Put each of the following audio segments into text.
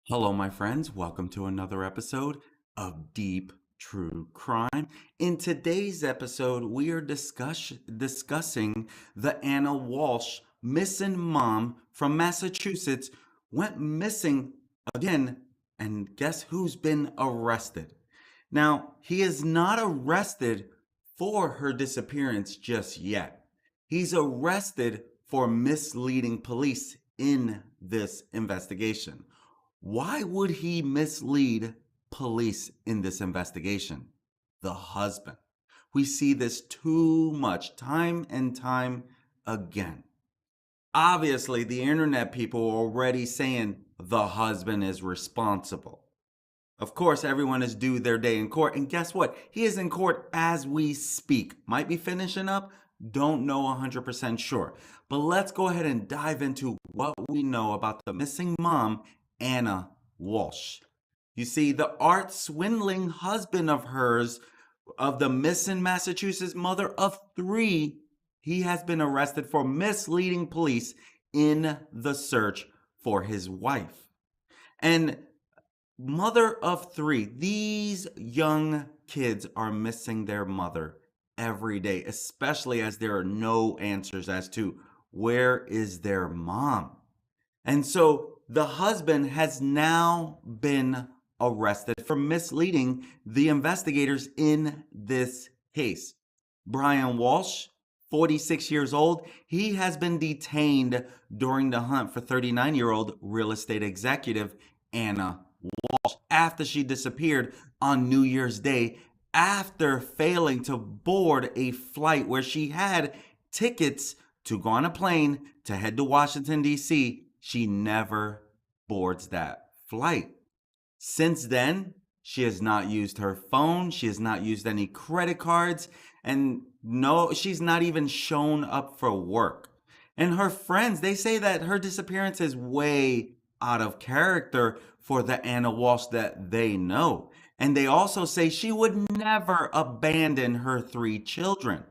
Hello, my friends. Welcome to another episode of Deep True Crime. In today's episode, we are discussing the Anna Walshe missing mom from Massachusetts went missing again, and guess who's been arrested? Now, he is not arrested for her disappearance just yet. He's arrested for misleading police in this investigation. Why would he mislead police in this investigation? The husband. We see this too much time and time again. Obviously, the internet people are already saying the husband is responsible. Of course, everyone is due their day in court. And guess what? He is in court as we speak. Might be finishing up. Don't know 100% sure. But let's go ahead and dive into what we know about the missing mom, Anna Walshe. You see, the art swindling husband of hers, of the missing Massachusetts mother of three, he has been arrested for misleading police in the search for his wife. And mother of three, these young kids are missing their mother every day, especially as there are no answers as to where is their mom. And so the husband has now been arrested for misleading the investigators in this case. Brian Walshe, 46 years old, he has been detained during the hunt for 39-year-old real estate executive Anna Walshe after she disappeared on New Year's Day after failing to board a flight where she had tickets to go on a plane to head to Washington, D.C. She never boards that flight. Since then, she has not used her phone. She has not used any credit cards. And no, she's not even shown up for work. And her friends, they say that her disappearance is way out of character for the Anna Walshe that they know. And they also say she would never abandon her three children.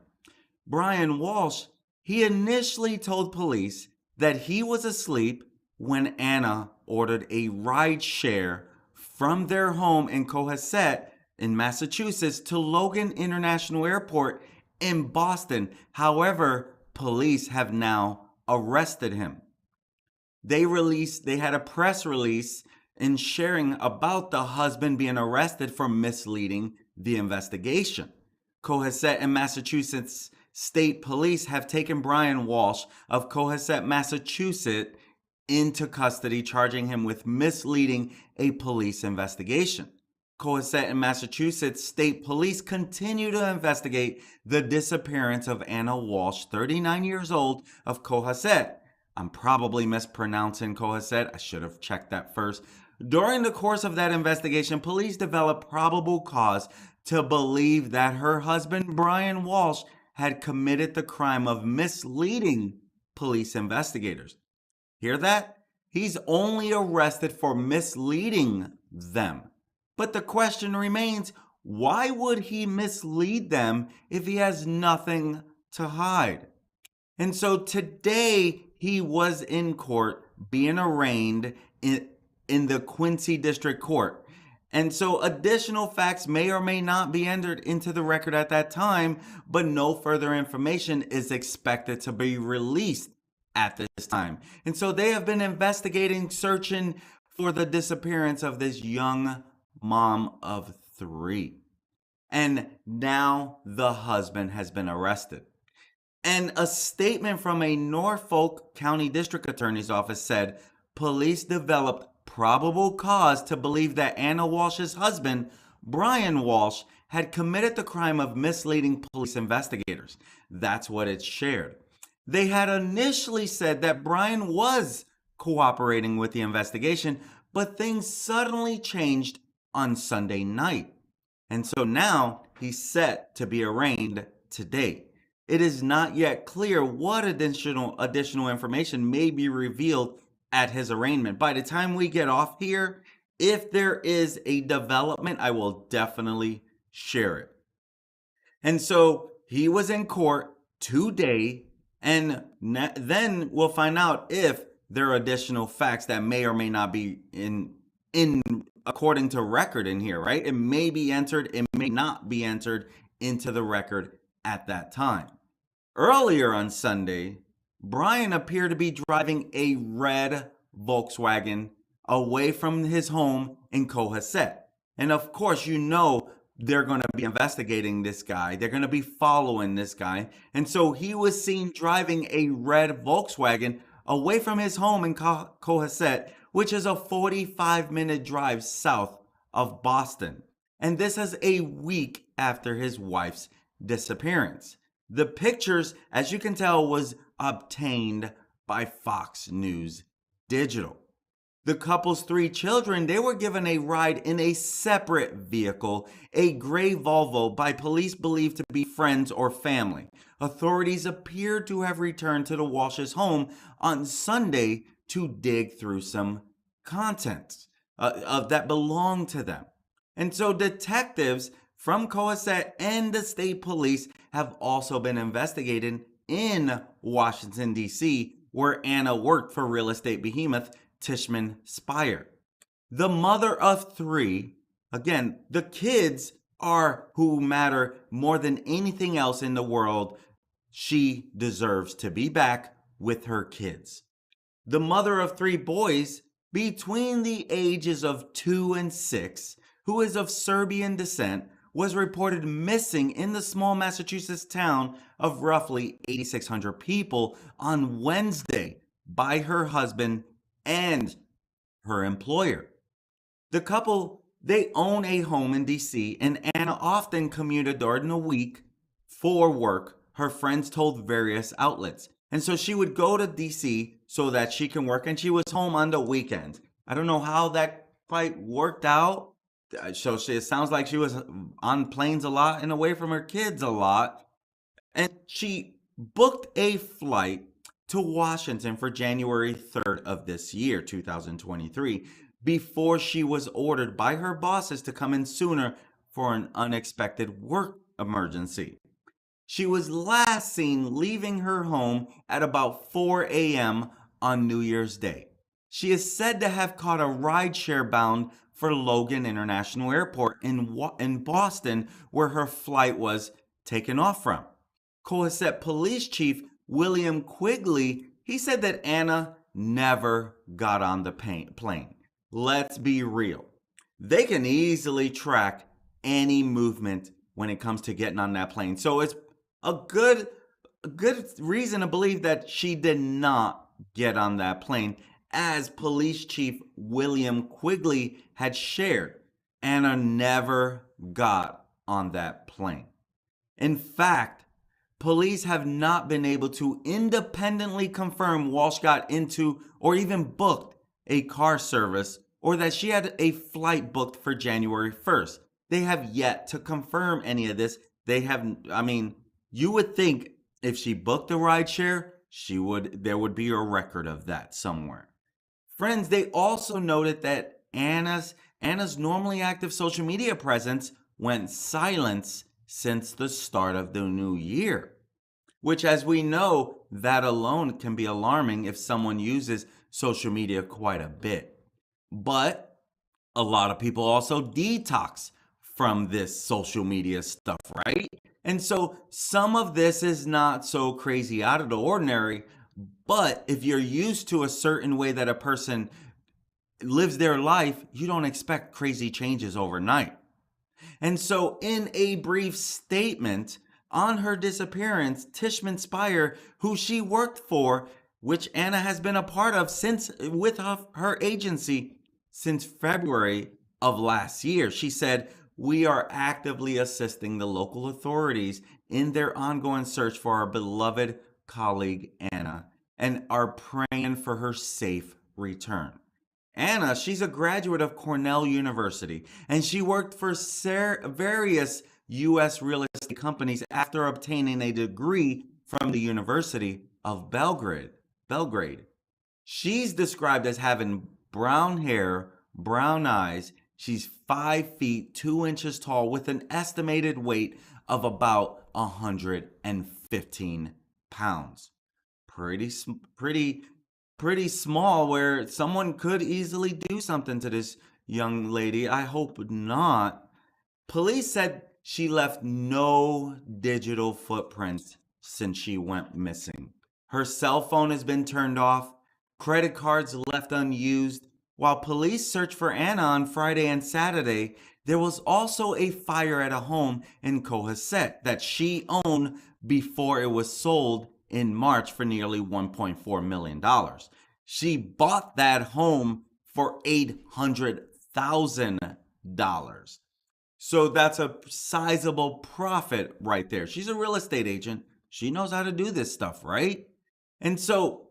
Brian Walshe, he initially told police that he was asleep when Anna ordered a ride share from their home in Cohasset in Massachusetts to Logan International Airport in Boston. However, police have now arrested him. They had a press release in sharing about the husband being arrested for misleading the investigation. Cohasset and Massachusetts State Police have taken Brian Walshe of Cohasset, Massachusetts into custody, charging him with misleading a police investigation. Cohasset and Massachusetts State Police continue to investigate the disappearance of Anna Walshe, 39 years old, of Cohasset. I'm probably mispronouncing Cohasset. I should have checked that first. During the course of that investigation, police developed probable cause to believe that her husband, Brian Walshe, had committed the crime of misleading police investigators. Hear that? He's only arrested for misleading them. But the question remains, why would he mislead them if he has nothing to hide? And so today he was in court being arraigned in the Quincy District Court. And so additional facts may or may not be entered into the record at that time, but no further information is expected to be released at this time. And so they have been investigating, searching for the disappearance of this young mom of three. And now the husband has been arrested. And a statement from a Norfolk County District Attorney's Office said police developed probable cause to believe that Anna Walshe's husband, Brian Walshe, had committed the crime of misleading police investigators. That's what it shared. They had initially said that Brian was cooperating with the investigation, but things suddenly changed on Sunday night. And so now he's set to be arraigned today. It is not yet clear what additional information may be revealed at his arraignment. By the time we get off here, if there is a development, I will definitely share it. And so he was in court today, and then we'll find out if there are additional facts that may or may not be in according to record in here, right? It may be entered, it may not be entered into the record at that time. Earlier on Sunday, Brian appeared to be driving a red Volkswagen away from his home in Cohasset. And of course, you know they're going to be investigating this guy. They're going to be following this guy. And so he was seen driving a red Volkswagen away from his home in Cohasset, which is a 45-minute drive south of Boston. And this is a week after his wife's disappearance. The pictures, as you can tell, was obtained by Fox News Digital. The couple's 3 children, they were given a ride in a separate vehicle, a gray Volvo, by police believed to be friends or family. Authorities appeared to have returned to the Walshes' home on Sunday to dig through some contents that belonged to them. And so detectives from Cohasset and the state police have also been investigated in Washington, D.C., where Anna worked for real estate behemoth Tishman Speyer. The mother of 3, again, the kids are who matter more than anything else in the world. She deserves to be back with her kids. The mother of 3 boys between the ages of 2 and 6, who is of Serbian descent, was reported missing in the small Massachusetts town of roughly 8,600 people on Wednesday by her husband and her employer. The couple, they own a home in DC, and Anna often commuted during the week for work, her friends told various outlets. And so she would go to DC so that she can work, and she was home on the weekends. I don't know how that quite worked out. So it sounds like she was on planes a lot and away from her kids a lot. And she booked a flight to Washington for January 3rd of this year, 2023, before she was ordered by her bosses to come in sooner for an unexpected work emergency. She was last seen leaving her home at about 4 a.m. on New Year's Day. She is said to have caught a rideshare bound for Logan International Airport in Boston, where her flight was taken off from. Cohasset Police Chief William Quigley, he said that Anna never got on the plane. Let's be real. They can easily track any movement when it comes to getting on that plane. So it's a good reason to believe that she did not get on that plane. As Police Chief William Quigley had shared, Anna never got on that plane. In fact, police have not been able to independently confirm Walshe got into or even booked a car service or that she had a flight booked for January 1st. They have yet to confirm any of this. You would think if she booked a rideshare, there would be a record of that somewhere. Friends, they also noted that Anna's normally active social media presence went silent since the start of the new year, which, as we know, that alone can be alarming if someone uses social media quite a bit. But a lot of people also detox from this social media stuff, right? And so some of this is not so crazy out of the ordinary, but if you're used to a certain way that a person lives their life, you don't expect crazy changes overnight. And so in a brief statement on her disappearance, Tishman Speyer, who she worked for, which Anna has been a part of with her agency since February of last year, she said, "We are actively assisting the local authorities in their ongoing search for our beloved colleague Anna and are praying for her safe return." Anna, she's a graduate of Cornell University, and she worked for various U.S. real estate companies after obtaining a degree from the University of Belgrade. She's described as having brown hair, brown eyes. She's 5 feet 2 inches tall with an estimated weight of about 115 pounds. Pretty small, where someone could easily do something to this young lady. I hope not. Police said she left no digital footprints since she went missing. Her cell phone has been turned off, credit cards left unused. While police searched for Anna on Friday and Saturday, there was also a fire at a home in Cohasset that she owned before it was sold in March for nearly $1.4 million. She bought that home for $800,000. So that's a sizable profit right there. She's a real estate agent. She knows how to do this stuff, right? And so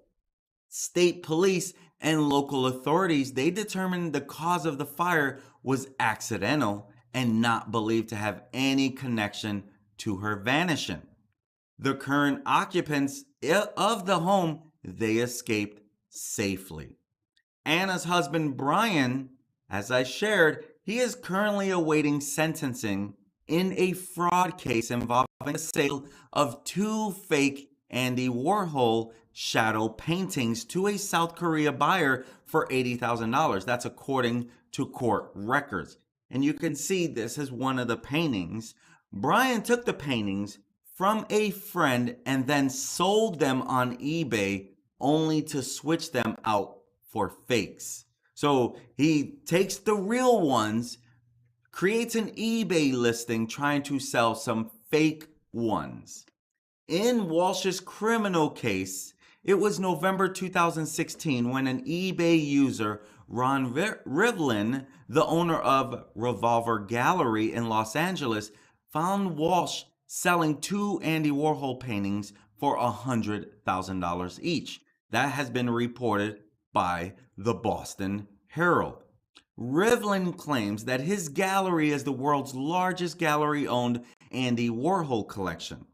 state police and local authorities, they determined the cause of the fire was accidental and not believed to have any connection to her vanishing. The current occupants of the home, they escaped safely. Anna's husband, Brian, as I shared, he is currently awaiting sentencing in a fraud case involving the sale of two fake Andy Warhol shadow paintings to a South Korea buyer for $80,000. That's according to court records. And you can see this is one of the paintings. Brian took the paintings from a friend and then sold them on eBay only to switch them out for fakes. So he takes the real ones, creates an eBay listing trying to sell some fake ones. In Walshe's criminal case, it was November 2016 when an eBay user, Ron Rivlin, the owner of Revolver Gallery in Los Angeles, found Walshe selling two Andy Warhol paintings for $100,000 each. That has been reported by the Boston Herald. Rivlin claims that his gallery is the world's largest gallery-owned Andy Warhol collection.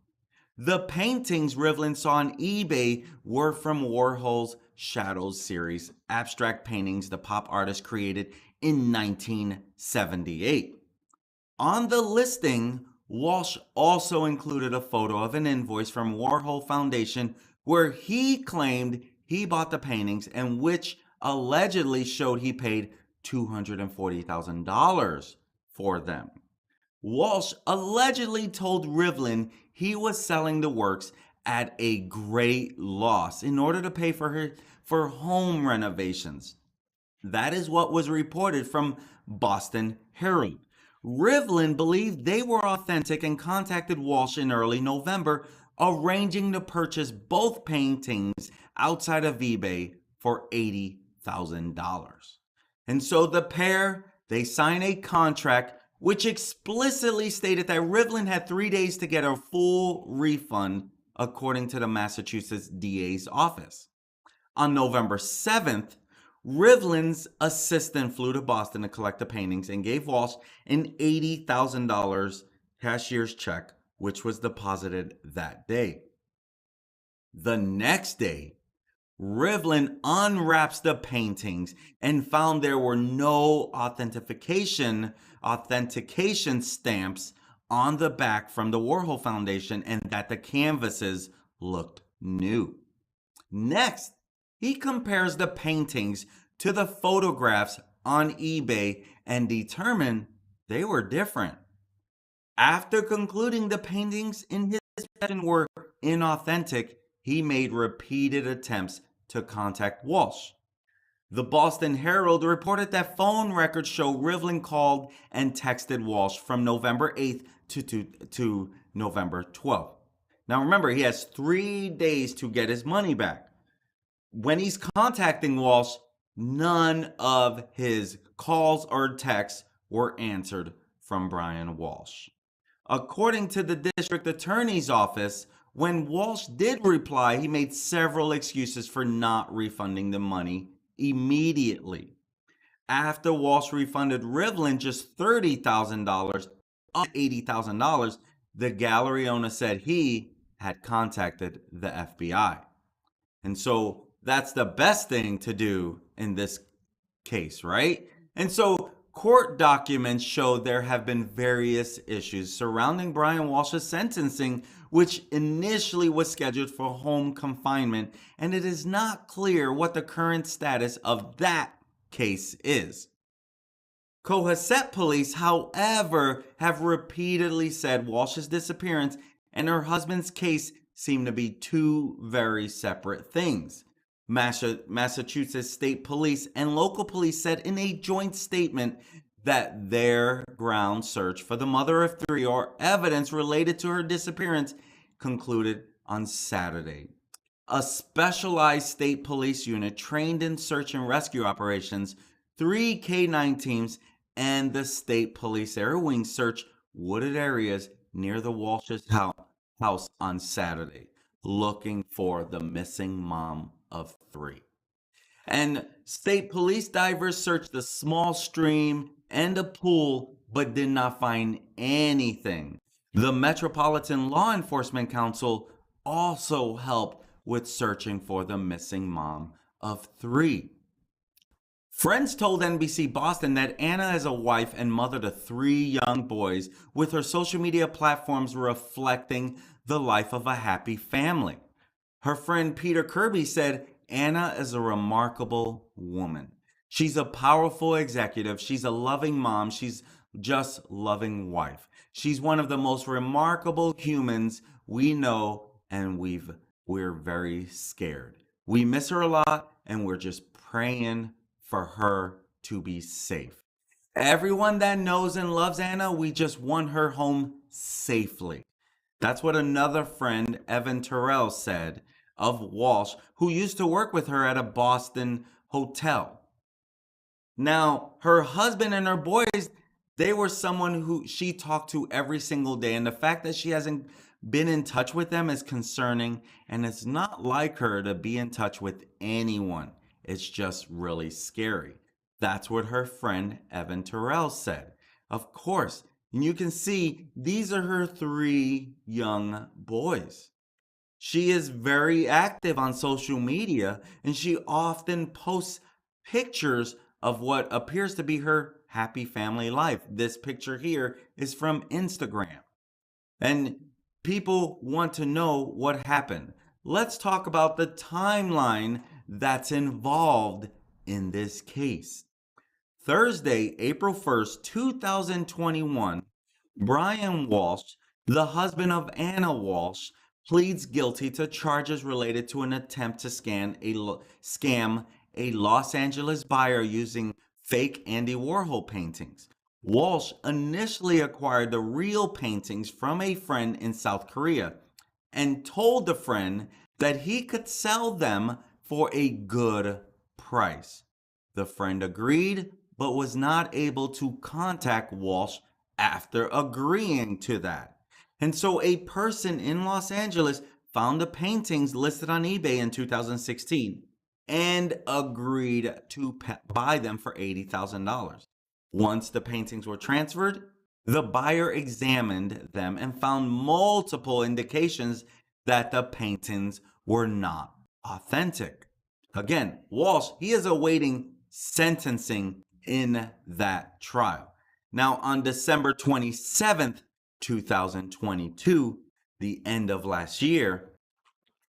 The paintings Rivlin saw on eBay were from Warhol's Shadows series, abstract paintings the pop artist created in 1978. On the listing, Walshe also included a photo of an invoice from Warhol Foundation where he claimed he bought the paintings and which allegedly showed he paid $240,000 for them. Walshe allegedly told Rivlin he was selling the works at a great loss in order to pay for home renovations. That is what was reported from Boston Herald. Rivlin believed they were authentic and contacted Walshe in early November, arranging to purchase both paintings outside of eBay for $80,000. And so the pair, they signed a contract which explicitly stated that Rivlin had 3 days to get a full refund, according to the Massachusetts DA's office. On November 7th, Rivlin's assistant flew to Boston to collect the paintings and gave Walshe an $80,000 cashier's check, which was deposited that day. The next day, Rivlin unwraps the paintings and found there were no authentication stamps on the back from the Warhol Foundation and that the canvases looked new. Next, he compares the paintings to the photographs on eBay and determined they were different. After concluding the paintings in his possession were inauthentic, he made repeated attempts to contact Walshe. The Boston Herald reported that phone records show Rivlin called and texted Walshe from November 8th to November 12th. Now remember, he has 3 days to get his money back. When he's contacting Walshe, none of his calls or texts were answered from Brian Walshe. According to the district attorney's office, when Walshe did reply, he made several excuses for not refunding the money immediately. After Walshe refunded Rivlin just $30,000 of $80,000, the gallery owner said he had contacted the FBI. And so that's the best thing to do in this case, right? And so court documents show there have been various issues surrounding Brian Walshe's sentencing, which initially was scheduled for home confinement, and it is not clear what the current status of that case is. Cohasset police, however, have repeatedly said Walsh's disappearance and her husband's case seem to be two very separate things. Massachusetts State Police and local police said in a joint statement that their ground search for the mother of three or evidence related to her disappearance concluded on Saturday. A specialized state police unit trained in search and rescue operations, 3 K9 teams, and the state police air wing searched wooded areas near the Walsh's house on Saturday, looking for the missing mom of three. And state police divers searched the small stream and a pool, but did not find anything. The Metropolitan Law Enforcement Council also helped with searching for the missing mom of three. Friends told NBC Boston that Anna is a wife and mother to three young boys, with her social media platforms reflecting the life of a happy family. Her friend Peter Kirby said, Anna is a remarkable woman. She's a powerful executive. She's a loving mom. She's just loving wife. She's one of the most remarkable humans we know, and we're very scared. We miss her a lot, and we're just praying for her to be safe. Everyone that knows and loves Anna, we just want her home safely. That's what another friend, Evan Terrell, said of Walsh, who used to work with her at a Boston hotel. Now, her husband and her boys, they were someone who she talked to every single day. And the fact that she hasn't been in touch with them is concerning. And it's not like her to be in touch with anyone. It's just really scary. That's what her friend Evan Terrell said. Of course, and you can see these are her three young boys. She is very active on social media, and she often posts pictures of what appears to be her happy family life. This picture here is from Instagram. And people want to know what happened. Let's talk about the timeline that's involved in this case. Thursday, April 1st, 2021, Brian Walshe, the husband of Anna Walshe, pleads guilty to charges related to an attempt to scam a Los Angeles buyer using fake Andy Warhol paintings. Walshe initially acquired the real paintings from a friend in South Korea and told the friend that he could sell them for a good price. The friend agreed, but was not able to contact Walshe after agreeing to that. And so a person in Los Angeles found the paintings listed on eBay in 2016 and agreed to buy them for $80,000. Once the paintings were transferred, the buyer examined them and found multiple indications that the paintings were not authentic. Again, Walshe, he is awaiting sentencing in that trial. Now, on December 27th, 2022, the end of last year,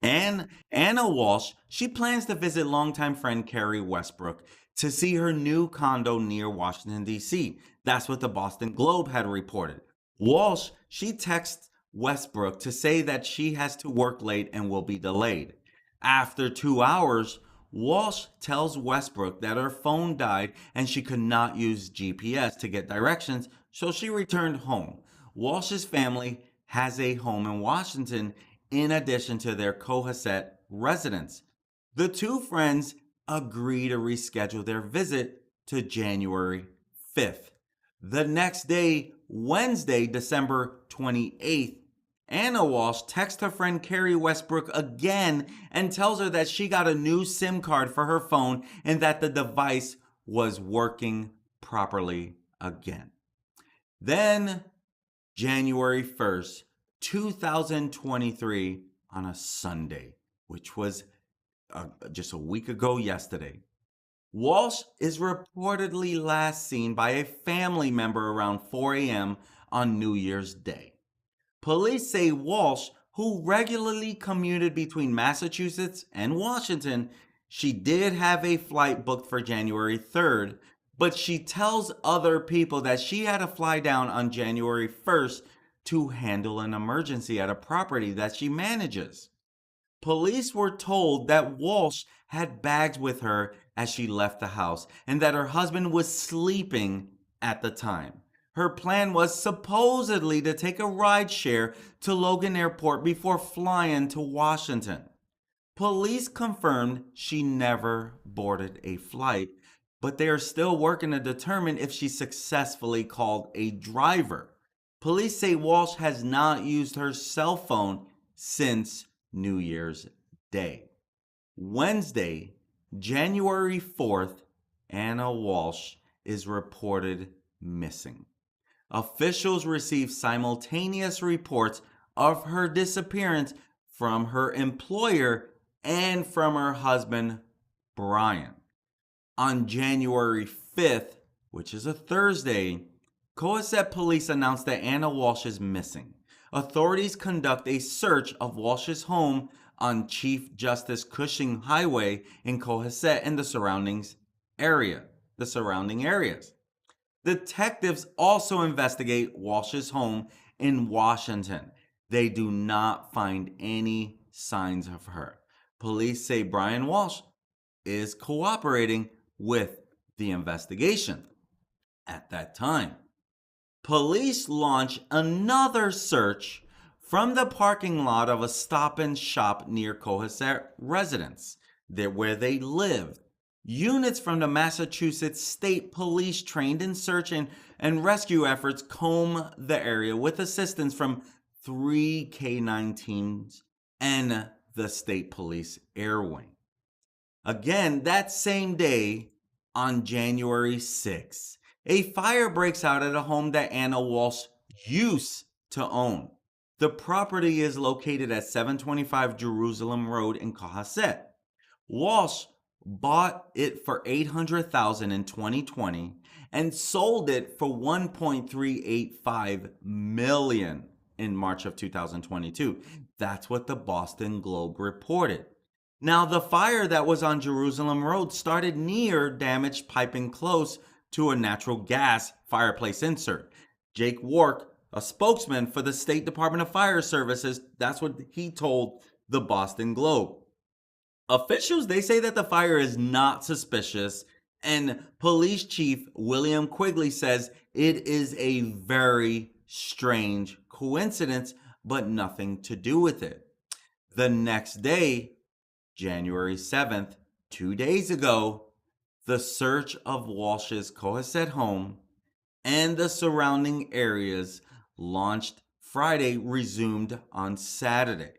and Anna Walshe, she plans to visit longtime friend Carrie Westbrook to see her new condo near Washington, D.C. That's what the Boston Globe had reported. Walshe, she texts Westbrook to say that she has to work late and will be delayed. After 2 hours, Walshe tells Westbrook that her phone died and she could not use GPS to get directions, so she returned home. Walsh's family has a home in Washington in addition to their Cohasset residence. The two friends agree to reschedule their visit to January 5th. The next day, Wednesday, December 28th, Anna Walshe texts her friend Carrie Westbrook again and tells her that she got a new SIM card for her phone and that the device was working properly again. Then, January 1st, 2023, on a Sunday, which was just a week ago yesterday, Walshe is reportedly last seen by a family member around 4 a.m. on New Year's Day. Police say Walshe, who regularly commuted between Massachusetts and Washington, she did have a flight booked for January 3rd, but she tells other people that she had to fly down on January 1st to handle an emergency at a property that she manages. Police were told that Walsh had bags with her as she left the house and that her husband was sleeping at the time. Her plan was supposedly to take a ride share to Logan Airport before flying to Washington. Police confirmed she never boarded a flight, but they are still working to determine if she successfully called a driver. Police say Walsh has not used her cell phone since New Year's Day. Wednesday, January 4th, Anna Walsh is reported missing. Officials received simultaneous reports of her disappearance from her employer and from her husband, Brian. On January 5th, which is a Thursday, Cohasset police announced that Anna Walsh is missing. Authorities conduct a search of Walsh's home on Chief Justice Cushing Highway in Cohasset and the surrounding areas. Detectives also investigate Walsh's home in Washington. They do not find any signs of her. Police say Brian Walshe is cooperating with the investigation. At that time, police launch another search from the parking lot of a Stop and Shop near Cohasset residence, where they live. Units from the Massachusetts State Police trained in search and rescue efforts comb the area with assistance from 3 K-9 teams and the State Police Air Wing. Again, that same day, on January 6th, a fire breaks out at a home that Anna Walsh used to own. The property is located at 725 Jerusalem Road in Cohasset. Walsh bought it for $800,000 in 2020 and sold it for $1.385 million in March of 2022. That's what the Boston Globe reported. Now, the fire that was on Jerusalem Road started near damaged piping close to a natural gas fireplace insert. Jake Wark, a spokesman for the State Department of Fire Services, that's what he told the Boston Globe. Officials, they say that the fire is not suspicious, and Police Chief William Quigley says it is a very strange coincidence, but nothing to do with it. The next day, January 7th, 2 days ago, the search of Walsh's Cohasset home and the surrounding areas launched Friday, resumed on Saturday.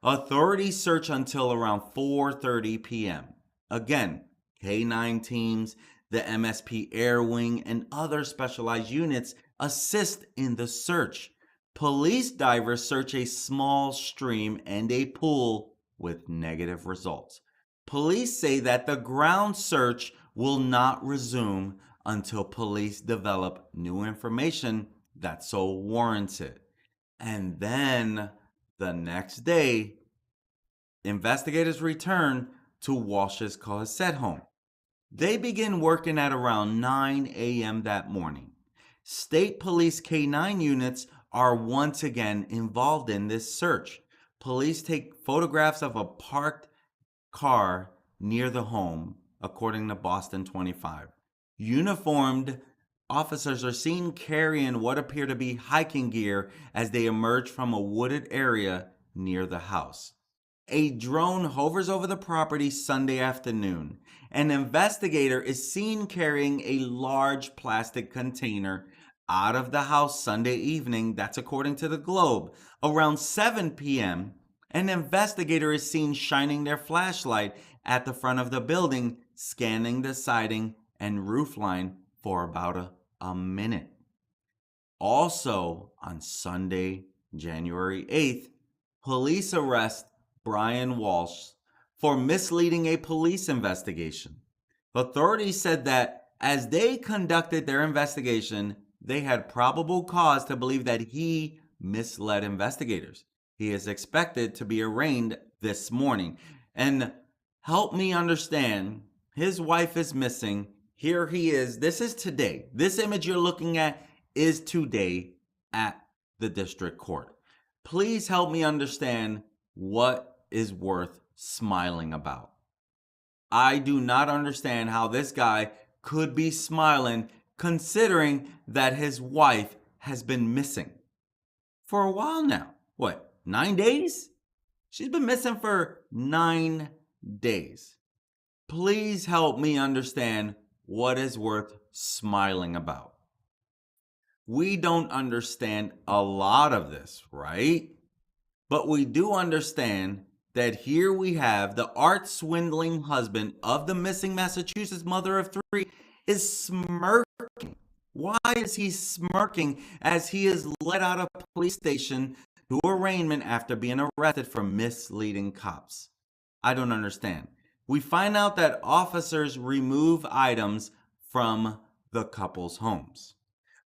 Authorities search until around 4:30 p.m. Again, K-9 teams, the MSP Air Wing, and other specialized units assist in the search. Police divers search a small stream and a pool with negative results. Police say that the ground search will not resume until police develop new information that so warrants it. And then the next day, investigators return to Walsh's Cohasset home. They begin working at around 9 a.m. that morning. State Police K-9 units are once again involved in this search. Police take photographs of a parked car near the home, according to Boston 25. Uniformed officers are seen carrying what appear to be hiking gear as they emerge from a wooded area near the house. A drone hovers over the property Sunday afternoon. An investigator is seen carrying a large plastic container out of the house Sunday evening. That's according to the Globe. Around 7 p.m., an investigator is seen shining their flashlight at the front of the building, scanning the siding and roofline for about a minute. Also, on Sunday, January 8th, police arrest Brian Walshe for misleading a police investigation. Authorities said that as they conducted their investigation, they had probable cause to believe that he misled investigators. He is expected to be arraigned this morning. And help me understand, his wife is missing. Here he is. This is today. This image you're looking at is today at the district court. Please help me understand what is worth smiling about. I do not understand how this guy could be smiling considering that his wife has been missing for a while now. What, 9 days? She's been missing for 9 days. Please help me understand what is worth smiling about. We don't understand a lot of this, right? But we do understand that here we have the art-swindling husband of the missing Massachusetts mother of 3 is smirking. Why is he smirking as he is led out of police station to arraignment after being arrested for misleading cops? I don't understand. We find out that officers remove items from the couple's homes.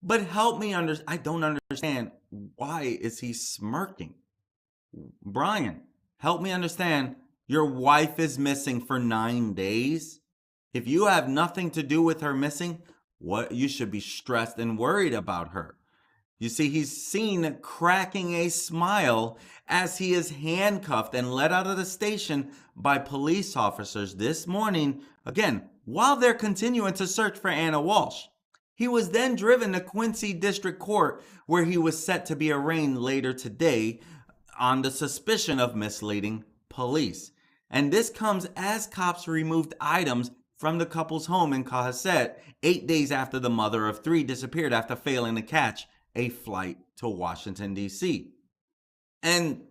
But help me I don't understand, why is he smirking? Brian, help me understand. Your wife is missing for 9 days. If you have nothing to do with her missing, what you should be stressed and worried about her. You see, he's seen cracking a smile as he is handcuffed and led out of the station by police officers this morning, again, while they're continuing to search for Anna Walshe. He was then driven to Quincy District Court, where he was set to be arraigned later today on the suspicion of misleading police. And this comes as cops removed items from the couple's home in Cohasset 8 days after the mother of 3 disappeared after failing to catch a flight to Washington, D.C. And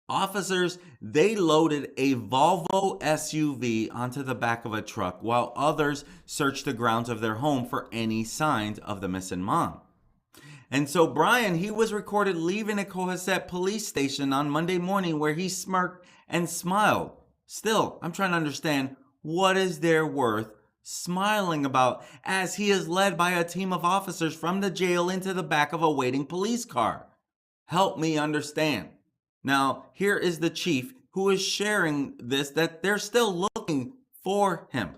officers, they loaded a Volvo SUV onto the back of a truck while others searched the grounds of their home for any signs of the missing mom. And so Brian, he was recorded leaving a Cohasset police station on Monday morning where he smirked and smiled. Still, I'm trying to understand, what is there worth smiling about as he is led by a team of officers from the jail into the back of a waiting police car? Help me understand. Now, here is the chief who is sharing this, that they're still looking for him.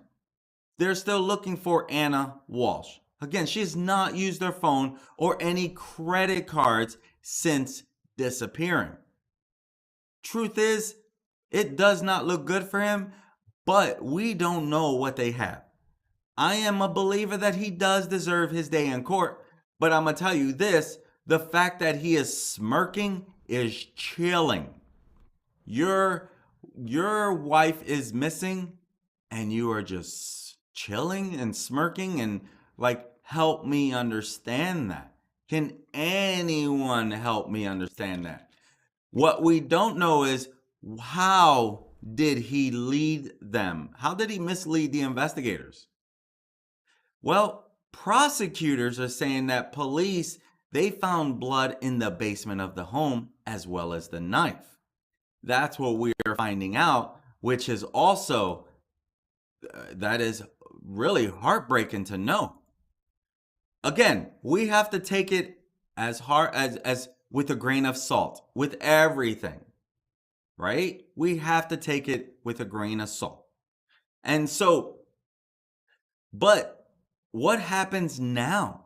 They're still looking for Anna Walshe. Again, she has not used her phone or any credit cards since disappearing. Truth is, it does not look good for him, but we don't know what they have. I am a believer that he does deserve his day in court, but I'm going to tell you this, the fact that he is smirking is chilling. Your wife is missing and you are just chilling and smirking and like, help me understand that. Can anyone help me understand that? What we don't know is, how did he lead them? How did he mislead the investigators? Well, prosecutors are saying that police, they found blood in the basement of the home as well as the knife. That's what we are finding out, which is also, that is really heartbreaking to know. Again, we have to take it as hard as with a grain of salt, with everything, right? We have to take it with a grain of salt. And so, but what happens now?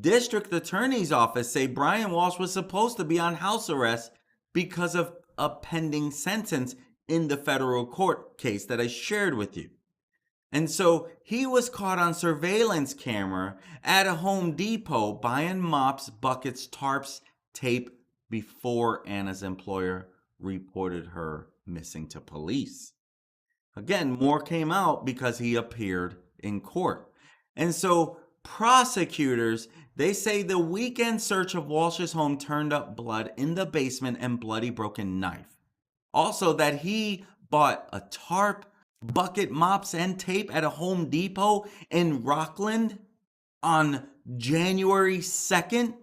District Attorney's Office say Brian Walshe was supposed to be on house arrest because of a pending sentence in the federal court case that I shared with you. And so he was caught on surveillance camera at a Home Depot buying mops, buckets, tarps, tape before Anna's employer reported her missing to police. Again, more came out because he appeared in court. And so prosecutors, they say the weekend search of Walsh's home turned up blood in the basement and bloody broken knife. Also that he bought a tarp, bucket, mops, and tape at a Home Depot in Rockland on January 2nd.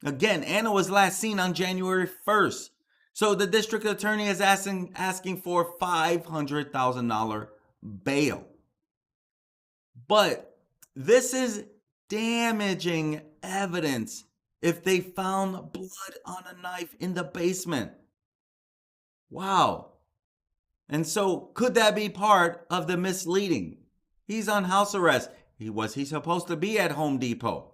Again, Anna was last seen on January 1st. So the district attorney is asking for $500,000 bail. But this is damaging evidence if they found blood on a knife in the basement. Wow. And so could that be part of the misleading? He's on house arrest. Was he supposed to be at Home Depot?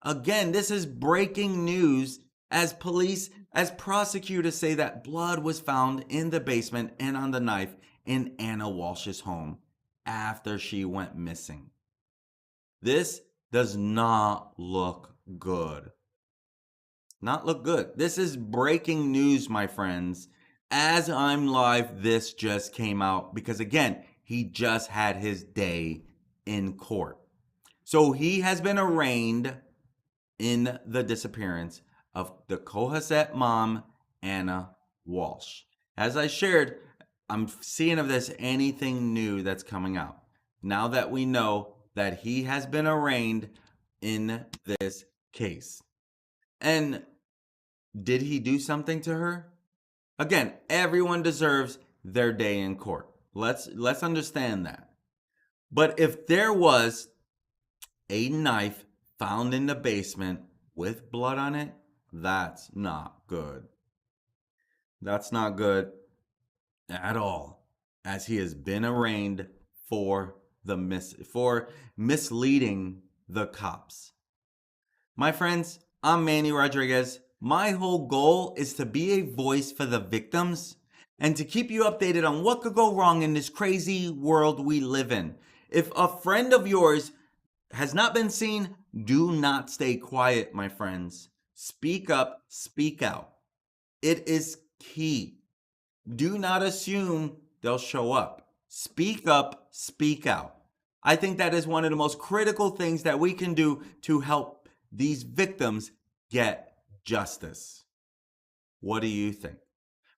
Again, this is breaking news as prosecutors say that blood was found in the basement and on the knife in Anna Walsh's home after she went missing. This does not look good. Not look good. This is breaking news, my friends. As I'm live, this just came out because, again, he just had his day in court. So he has been arraigned in the disappearance of the Cohasset mom, Anna Walshe. As I shared, I'm seeing of this anything new that's coming out. Now that we know that he has been arraigned in this case. And did he do something to her? Again, everyone deserves their day in court. Let's understand that. But if there was a knife found in the basement with blood on it, that's not good. That's not good at all, as he has been arraigned for misleading the cops. My friends, I'm Manny Rodriguez. My whole goal is to be a voice for the victims and to keep you updated on what could go wrong in this crazy world we live in. If a friend of yours has not been seen, do not stay quiet, my friends. Speak up, speak out. It is key. Do not assume they'll show up. Speak up, speak out. I think that is one of the most critical things that we can do to help these victims get justice. What do you think?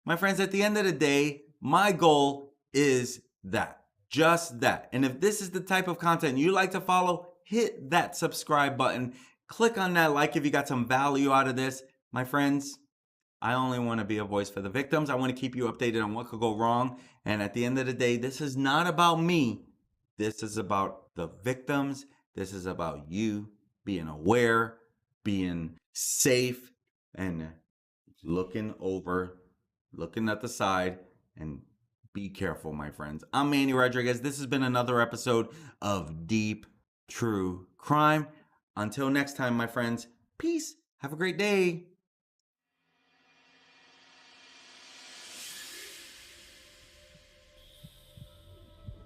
My friends, at the end of the day, my goal is that. Just that. And if this is the type of content you like to follow, hit that subscribe button. Click on that like if you got some value out of this. My friends, I only want to be a voice for the victims. I want to keep you updated on what could go wrong. And at the end of the day, this is not about me. This is about the victims. This is about you being aware, being safe, and looking at the side, and be careful, my friends. I'm Manny Rodriguez. This has been another episode of Deep True Crime. Until next time, my friends, peace. Have a great day.